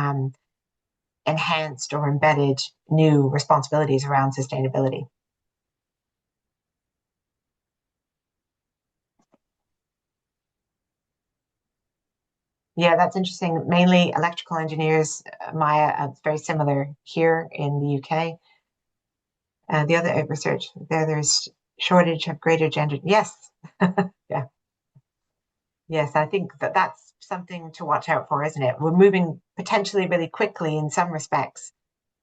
S2: enhanced or embedded new responsibilities around sustainability. Yeah, that's interesting. Mainly electrical engineers, Maya, very similar here in the UK. The other research there's shortage of greater gender. Yes, yeah, yes. I think that's something to watch out for, isn't it? We're moving potentially really quickly in some respects,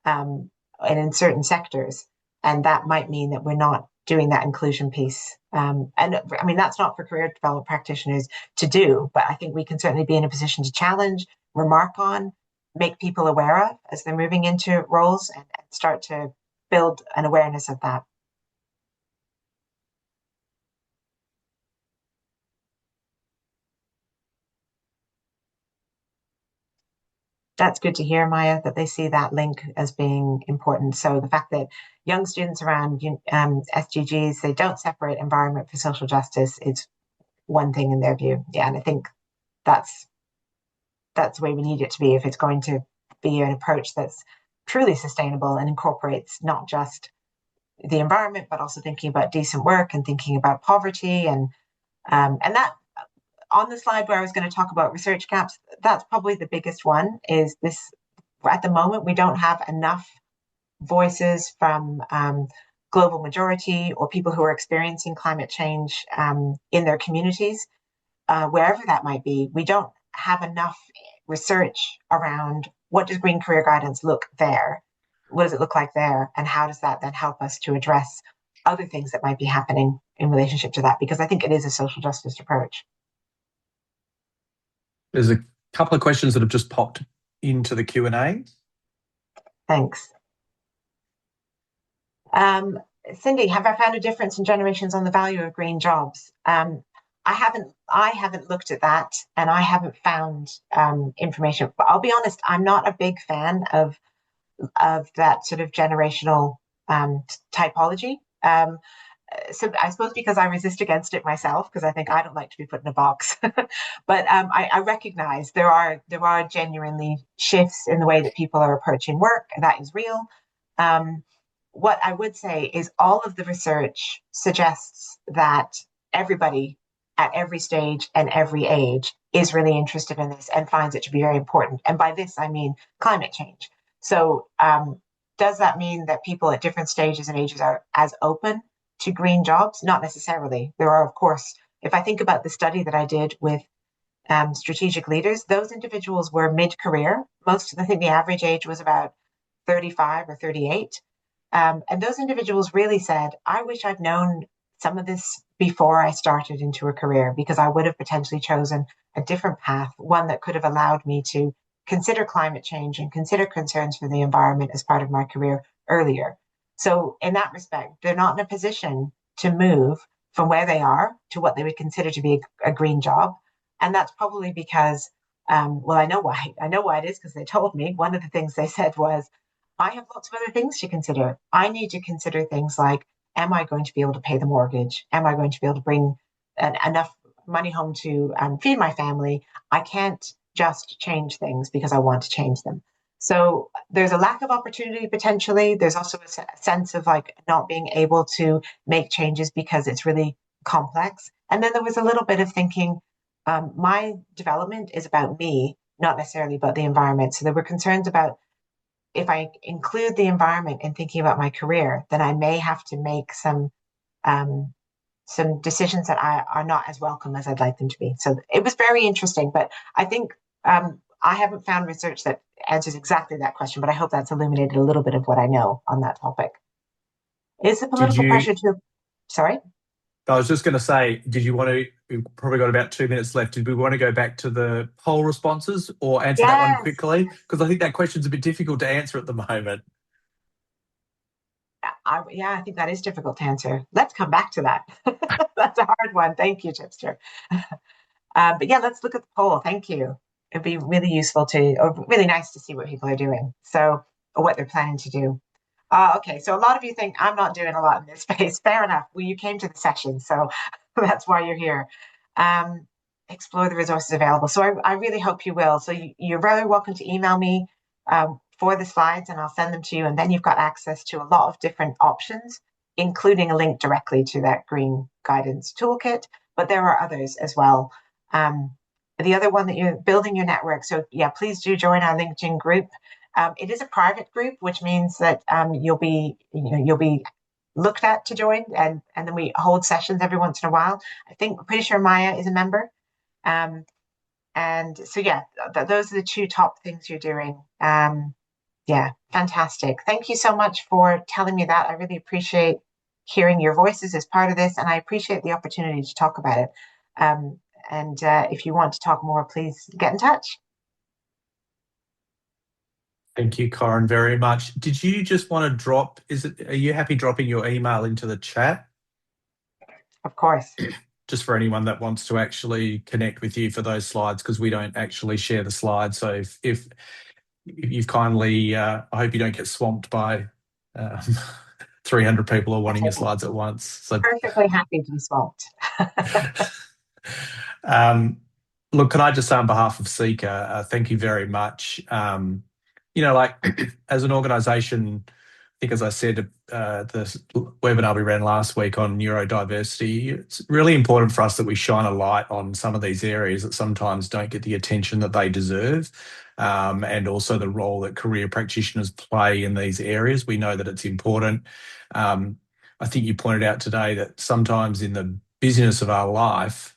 S2: and in certain sectors, and that might mean that we're not doing that inclusion piece. And I mean, that's not for career development practitioners to do, but I think we can certainly be in a position to challenge, remark on, make people aware of as they're moving into roles and start to build an awareness of that. That's good to hear, Maya, that they see that link as being important. So the fact that young students around SDGs, they don't separate environment for social justice is one thing in their view. Yeah, and I think that's the way we need it to be if it's going to be an approach that's truly sustainable and incorporates not just the environment, but also thinking about decent work and thinking about poverty and that on the slide where I was going to talk about research gaps, that's probably the biggest one. Is this at the moment we don't have enough voices from global majority or people who are experiencing climate change in their communities, wherever that might be. We don't have enough research around what does green career guidance look there, what does it look like there, and how does that then help us to address other things that might be happening in relationship to that, because I think it is a social justice approach.
S1: There's a couple of questions that have just popped into the Q&A.
S2: Thanks. Cindy, have I found a difference in generations on the value of green jobs? I haven't looked at that, and I haven't found information. But I'll be honest, I'm not a big fan of that sort of generational typology. So I suppose because I resist against it myself, because I think I don't like to be put in a box. But I recognize there are genuinely shifts in the way that people are approaching work, and that is real. What I would say is all of the research suggests that everybody at every stage and every age is really interested in this and finds it to be very important. And by this, I mean climate change. So does that mean that people at different stages and ages are as open to green jobs? Not necessarily. There are, of course, if I think about the study that I did with strategic leaders, those individuals were mid-career. I think the average age was about 35 or 38. And those individuals really said, I wish I'd known some of this before I started into a career, because I would have potentially chosen a different path, one that could have allowed me to consider climate change and consider concerns for the environment as part of my career earlier. So in that respect, they're not in a position to move from where they are to what they would consider to be a green job. And that's probably because, well, I know why. I know why it is, because they told me. One of the things they said was, I have lots of other things to consider. I need to consider things like, am I going to be able to pay the mortgage? Am I going to be able to bring enough money home to feed my family? I can't just change things because I want to change them. So there's a lack of opportunity potentially. There's also a sense of like not being able to make changes because it's really complex. And then there was a little bit of thinking, my development is about me, not necessarily about the environment. So there were concerns about, if I include the environment in thinking about my career, then I may have to make some decisions that are not as welcome as I'd like them to be. So it was very interesting, but I think I haven't found research that answers exactly that question, but I hope that's illuminated a little bit of what I know on that topic. Is the
S1: Did
S2: political
S1: you,
S2: pressure to, sorry?
S1: I was just going to say, did you want to, we've probably got about 2 minutes left. Did we want to go back to the poll responses or answer that one
S2: Yes.
S1: quickly? Because I think that question's a bit difficult to answer at the moment.
S2: Yeah, I think that is difficult to answer. Let's come back to that. That's a hard one. Thank you, Chipster. But yeah, let's look at the poll. Thank you. It'd be really useful to, or really nice to see what people are doing. So, or what they're planning to do. Okay, so a lot of you think I'm not doing a lot in this space. Fair enough. Well, you came to the session, so that's why you're here. Explore the resources available. So I really hope you will. So you're very welcome to email me for the slides, and I'll send them to you. And then you've got access to a lot of different options, including a link directly to that green guidance toolkit. But there are others as well. The other one that you're building your network. So yeah, please do join our LinkedIn group. It is a private group, which means that you'll be looked at to join, and then we hold sessions every once in a while. I'm pretty sure Maya is a member. And so yeah, those are the two top things you're doing. Yeah, fantastic. Thank you so much for telling me that. I really appreciate hearing your voices as part of this, and I appreciate the opportunity to talk about it. And if you want to talk more, please get in touch.
S1: Thank you, Corin, very much. Did you just want to drop, are you happy dropping your email into the chat?
S2: Of course.
S1: Just for anyone that wants to actually connect with you for those slides, because we don't actually share the slides. So if you've kindly, I hope you don't get swamped by 300 people are wanting your slides at once. So
S2: perfectly happy to be swamped.
S1: Look, can I just say on behalf of Seeker, thank you very much. Like as an organisation, I think, as I said, the webinar we ran last week on neurodiversity, it's really important for us that we shine a light on some of these areas that sometimes don't get the attention that they deserve, and also the role that career practitioners play in these areas. We know that it's important. I think you pointed out today that sometimes in the business of our life,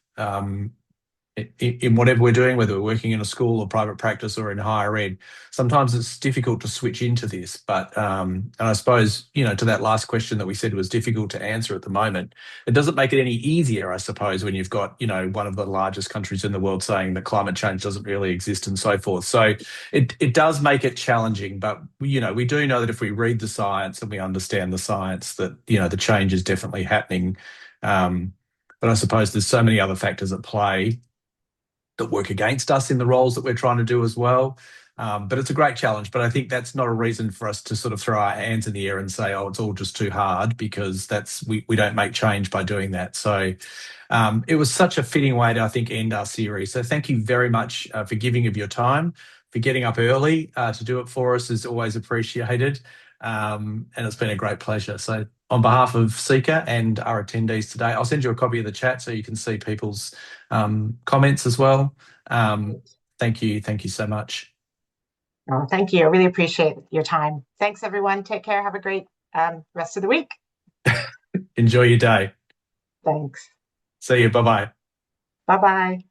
S1: in whatever we're doing, whether we're working in a school or private practice or in higher ed, sometimes it's difficult to switch into this. But and I suppose, to that last question that we said was difficult to answer at the moment, it doesn't make it any easier, I suppose, when you've got, one of the largest countries in the world saying that climate change doesn't really exist and so forth. So it does make it challenging. But, we do know that if we read the science and we understand the science, that, the change is definitely happening. But I suppose there's so many other factors at play that work against us in the roles that we're trying to do as well. But it's a great challenge. But I think that's not a reason for us to sort of throw our hands in the air and say, oh, it's all just too hard, because we don't make change by doing that. So it was such a fitting way to, I think, end our series. So thank you very much for giving of your time, for getting up early to do it for us is always appreciated. And it's been a great pleasure. So on behalf of Seeker and our attendees today, I'll send you a copy of the chat so you can see people's comments as well. Thank you. Thank you so much.
S2: Oh, thank you. I really appreciate your time. Thanks, everyone. Take care. Have a great rest of the week.
S1: Enjoy your day.
S2: Thanks.
S1: See you. Bye-bye.
S2: Bye-bye.